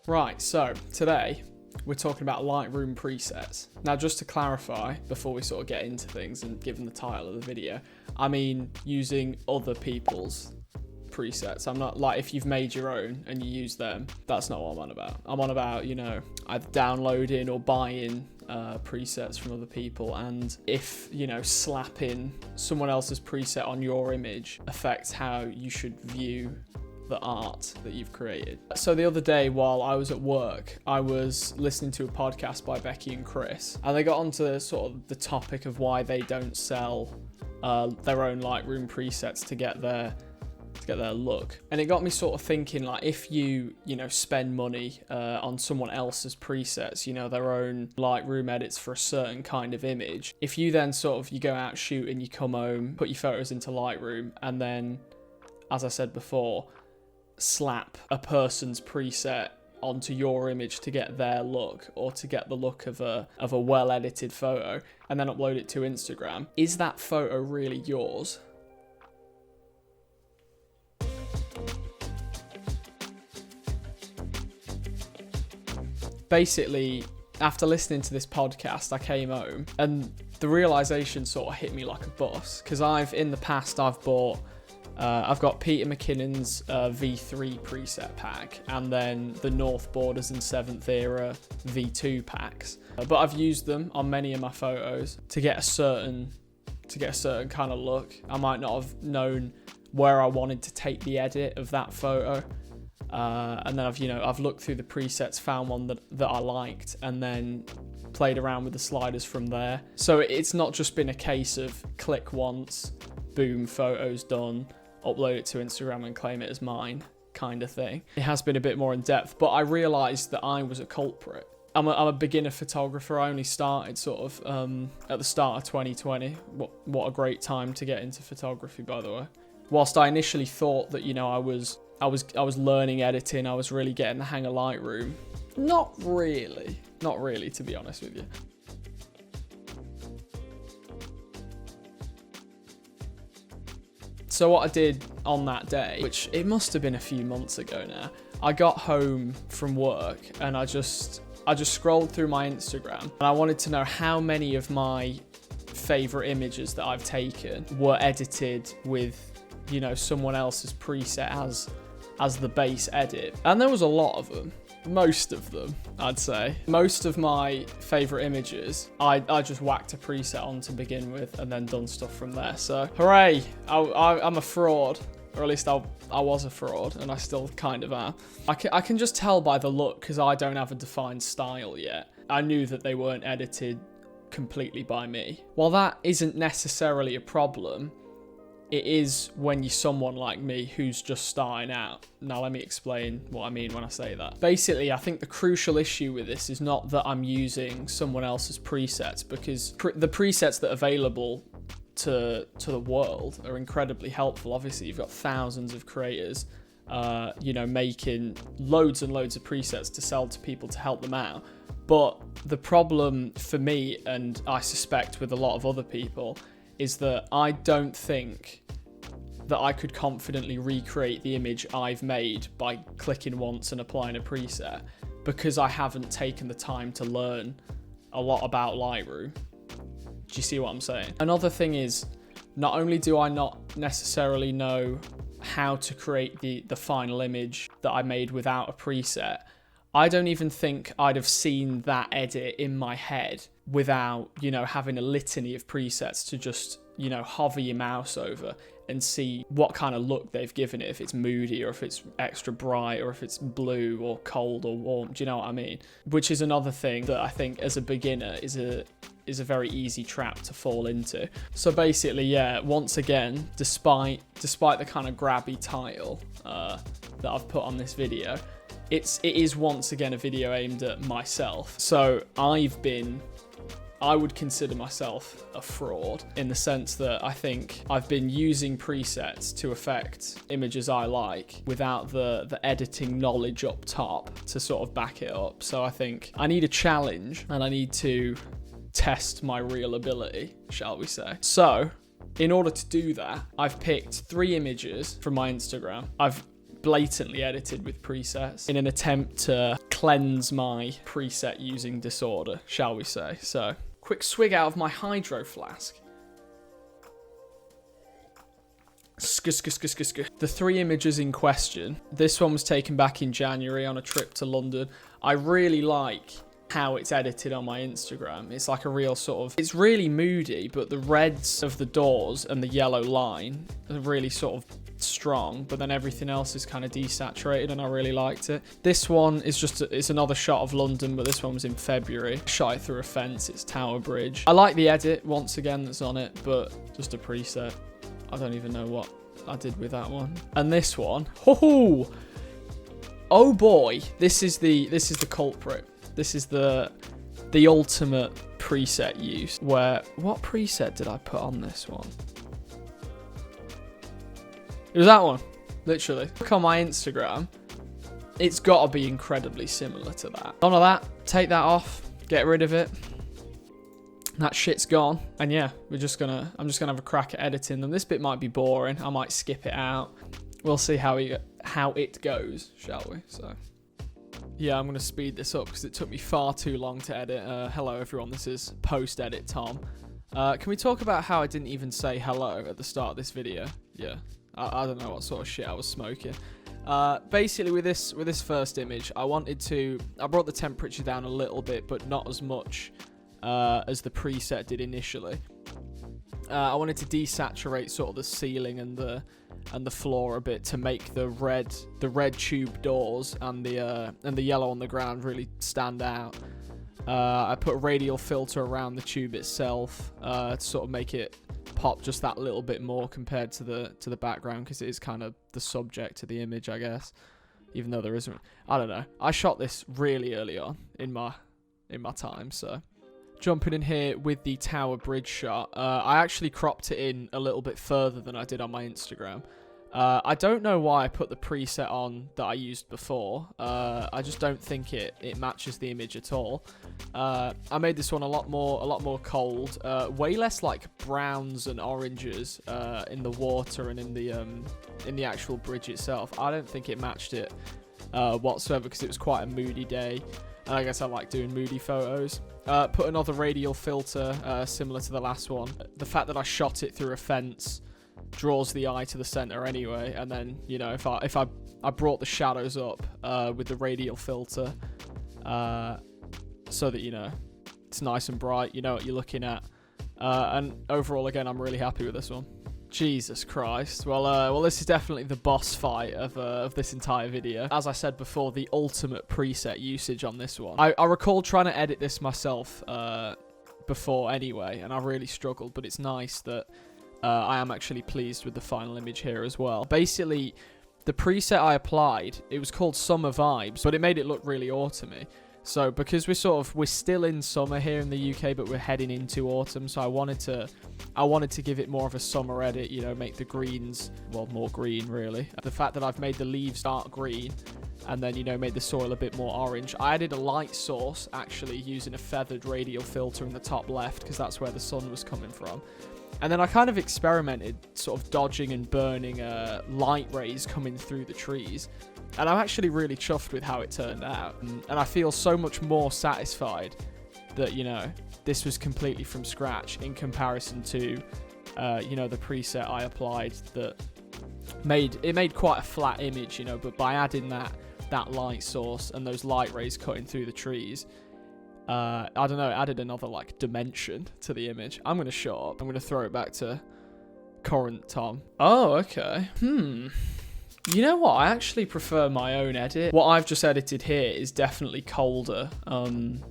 Right, so today we're talking about Lightroom presets. Now, just to clarify, before we sort of get into things and give them the title of the video, I mean using other people's presets. I'm not like, if you've made your own and you use them, that's not what I'm on about. I'm on about, you know, either downloading or buying presets from other people, and if, you know, slapping someone else's preset on your image affects how you should view the art that you've created. So the other day while I was at work, I was listening to a podcast by Becky and Chris, and they got onto sort of the topic of why they don't sell their own Lightroom presets to get their look. And it got me sort of thinking, like, if you know, spend money on someone else's presets, you know, their own Lightroom edits for a certain kind of image, if you then sort of, you go out shooting, you come home, put your photos into Lightroom, and then, as I said before, slap a person's preset onto your image to get their look, or to get the look of a well edited photo, and then upload it to Instagram, is that photo really yours? Basically, after listening to this podcast, I came home and the realization sort of hit me like a bus, because in the past I've got Peter McKinnon's V3 preset pack, and then the North Borders and 7th Era V2 packs. But I've used them on many of my photos to get a certain kind of look. I might not have known where I wanted to take the edit of that photo. And then I've looked through the presets, found one that I liked, and then played around with the sliders from there. So it's not just been a case of click once, boom, photos done, upload it to Instagram and claim it as mine kind of thing. It has been a bit more in depth, but I realised that I was a culprit. I'm a beginner photographer. I only started sort of at the start of 2020. What a great time to get into photography, by the way. Whilst I initially thought that, you know, I was learning editing, I was really getting the hang of Lightroom. Not really, to be honest with you. So what I did on that day, which it must have been a few months ago now, I got home from work and I just scrolled through my Instagram, and I wanted to know how many of my favorite images that I've taken were edited with, you know, someone else's preset as the base edit. And there was a lot of them. Most of them, I'd say. Most of my favourite images, I just whacked a preset on to begin with and then done stuff from there. So, hooray! I'm a fraud. Or at least I was a fraud, and I still kind of am. I can just tell by the look, because I don't have a defined style yet. I knew that they weren't edited completely by me. While that isn't necessarily a problem, it is when you're someone like me who's just starting out. Now let me explain what I mean when I say that. Basically, I think the crucial issue with this is not that I'm using someone else's presets, because the presets that are available to the world are incredibly helpful. Obviously, you've got thousands of creators, you know, making loads and loads of presets to sell to people to help them out. But the problem for me, and I suspect with a lot of other people, is that I don't think that I could confidently recreate the image I've made by clicking once and applying a preset, because I haven't taken the time to learn a lot about Lightroom. Do you see what I'm saying? Another thing is, not only do I not necessarily know how to create the final image that I made without a preset, I don't even think I'd have seen that edit in my head without, you know, having a litany of presets to just, you know, hover your mouse over and see what kind of look they've given it, if it's moody or if it's extra bright or if it's blue or cold or warm. Do you know what I mean? Which is another thing that I think as a beginner is a very easy trap to fall into. So basically, yeah, once again, despite the kind of grabby title that I've put on this video, it is once again a video aimed at myself. So I would consider myself a fraud, in the sense that I think I've been using presets to affect images I like without the editing knowledge up top to sort of back it up. So I think I need a challenge, and I need to test my real ability, shall we say. So in order to do that, I've picked 3 images from my Instagram. I've blatantly edited with presets in an attempt to cleanse my preset using disorder, shall we say. So, quick swig out of my hydro flask. The 3 images in question, this one was taken back in January on a trip to London. I really like how it's edited on my Instagram. It's like a real sort of, it's really moody, but the reds of the doors and the yellow line are really sort of strong, but then everything else is kind of desaturated, and I really liked it. This one is just, it's another shot of London, but this one was in February. Shot it through a fence, it's Tower Bridge. I like the edit, once again, that's on it, but just a preset. I don't even know what I did with that one. And this one, oh boy, this is the culprit. This is the ultimate preset use. Where, what preset did I put on this one? It was that one, literally. Look on my Instagram. It's got to be incredibly similar to that. None of that. Take that off. Get rid of it. That shit's gone. And yeah, I'm just gonna have a crack at editing them. This bit might be boring. I might skip it out. We'll see how it goes, shall we? So yeah, I'm gonna speed this up because it took me far too long to edit. Hello everyone, this is post-edit Tom. Can we talk about how I didn't even say hello at the start of this video? Yeah, I don't know what sort of shit I was smoking. Basically with this first image, I brought the temperature down a little bit, but not as much as the preset did initially. I wanted to desaturate sort of the ceiling and the floor a bit to make the red tube doors and the yellow on the ground really stand out. I put a radial filter around the tube itself to sort of make it pop just that little bit more compared to the background, because it is kind of the subject of the image, I guess, even though there isn't. I don't know. I shot this really early on in my time, so. Jumping in here with the Tower Bridge shot, I actually cropped it in a little bit further than I did on my Instagram. I don't know why I put the preset on that I used before. I just don't think it matches the image at all. I made this one a lot more cold, way less like browns and oranges in the water and in the actual bridge itself. I don't think it matched it whatsoever, because it was quite a moody day. And I guess I like doing moody photos. Put another radial filter similar to the last one. The fact that I shot it through a fence draws the eye to the center anyway, and then, you know, if I brought the shadows up with the radial filter so that, you know, it's nice and bright, you know what you're looking at. And overall, again, I'm really happy with this one. Jesus Christ. Well, this is definitely the boss fight of this entire video. As I said before, the ultimate preset usage on this one. I recall trying to edit this myself before anyway, and I really struggled, but it's nice that I am actually pleased with the final image here as well. Basically, the preset I applied, it was called Summer Vibes, but it made it look really autumny. So because we're still in summer here in the UK, but we're heading into autumn, so I wanted to give it more of a summer edit, you know, make the greens, well, more green really. The fact that I've made the leaves dark green and then, you know, made the soil a bit more orange. I added a light source actually using a feathered radial filter in the top left, because that's where the sun was coming from. And then I kind of experimented sort of dodging and burning light rays coming through the trees. And I'm actually really chuffed with how it turned out. And I feel so much more satisfied that, you know, this was completely from scratch in comparison to, you know, the preset I applied that made quite a flat image, you know, but by adding that light source and those light rays cutting through the trees, I don't know, it added another, like, dimension to the image. I'm going to shut up. I'm going to throw it back to current Tom. Oh, okay. You know what? I actually prefer my own edit. What I've just edited here is definitely colder than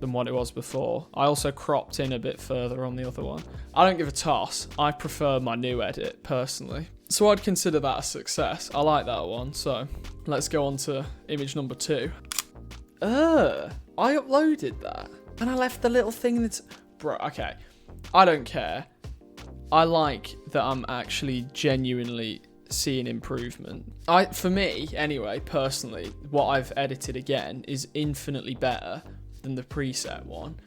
what it was before. I also cropped in a bit further on the other one. I don't give a toss. I prefer my new edit, personally. So I'd consider that a success. I like that one. So let's go on to image number 2. I uploaded that. And I left the little thing that's... Bro, okay. I don't care. I like that I'm actually genuinely seeing improvement. For me, anyway, personally, what I've edited again is infinitely better than the preset one.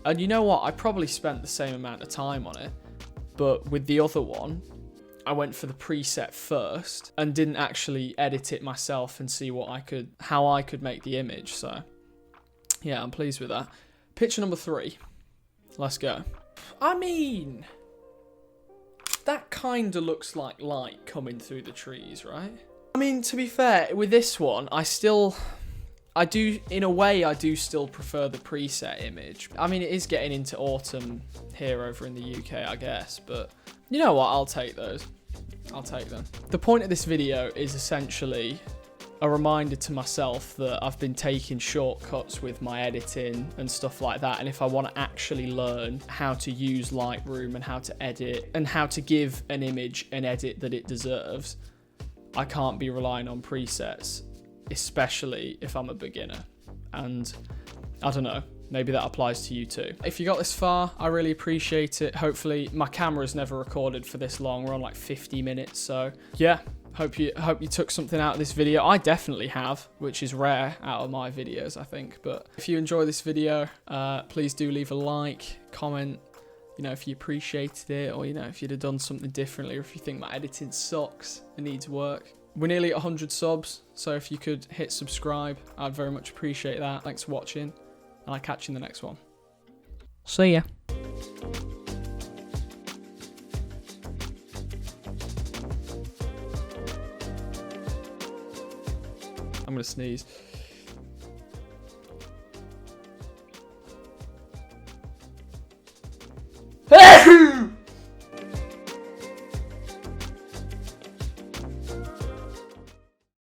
And you know what? I probably spent the same amount of time on it, but with the other one, I went for the preset first and didn't actually edit it myself and see how I could make the image. So yeah, I'm pleased with that. Picture number 3. Let's go. I mean, that kind of looks like light coming through the trees, right? I mean, to be fair, with this one, I do, in a way, I do still prefer the preset image. I mean, it is getting into autumn here over in the UK, I guess, but you know what? I'll take those. I'll take them. The point of this video is essentially a reminder to myself that I've been taking shortcuts with my editing and stuff like that, and if I want to actually learn how to use Lightroom and how to edit and how to give an image an edit that it deserves, I can't be relying on presets, especially if I'm a beginner. And I don't know, maybe that applies to you too. If you got this far, I really appreciate it. Hopefully my camera's never recorded for this long. We're on like 50 minutes, so yeah. Hope you took something out of this video. I definitely have, which is rare out of my videos, I think. But if you enjoy this video, please do leave a like, comment, you know, if you appreciated it, or, you know, if you'd have done something differently, or if you think my editing sucks and needs work. We're nearly at 100 subs, so if you could hit subscribe, I'd very much appreciate that. Thanks for watching, and I'll catch you in the next one. See ya. I'm gonna sneeze.